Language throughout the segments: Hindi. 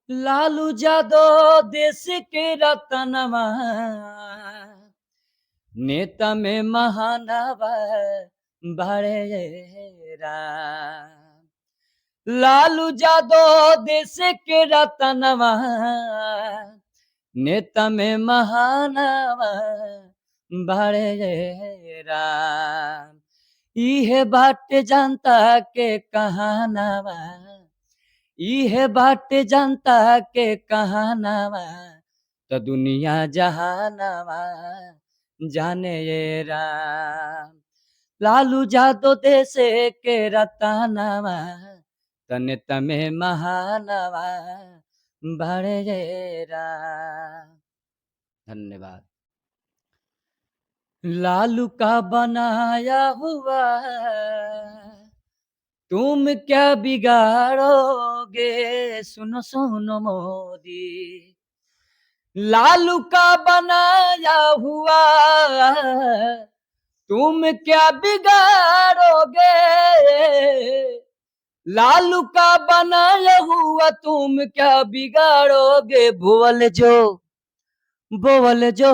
लालू यादव देश के रतनवा, नेता में महानवा बड़े राम। लालू यादव देश के रतनवा, नेता में महानवा बड़े राम। इहे बाटे जनता के कहानवा, इहे बाटे जनता के कहानवा, तो दुनिया जहानवा जाने ये राम। लालू यादव देश के रतनवा, तने तमे महानवा बड़े राम। धन्यवाद। लालू का बनाया हुआ तुम क्या बिगाड़ोगे, सुनो सुनो मोदी। लालू का बनाया हुआ तुम क्या बिगाड़ोगे, लालू का बनाया हुआ तुम क्या बिगाड़ोगे। बोल जो बोल जो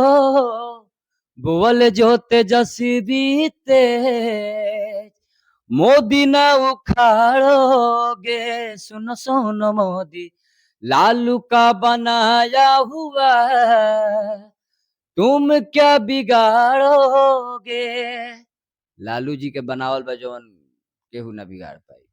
बोल जो तेजस्वी तेज, मोदी ना उखाड़ोगे, सुनो सुनो मोदी। लालू का बनाया हुआ तुम क्या बिगाड़ोगे। लालू जी के बनावल बा जवन केहू ना बिगाड़ पाई।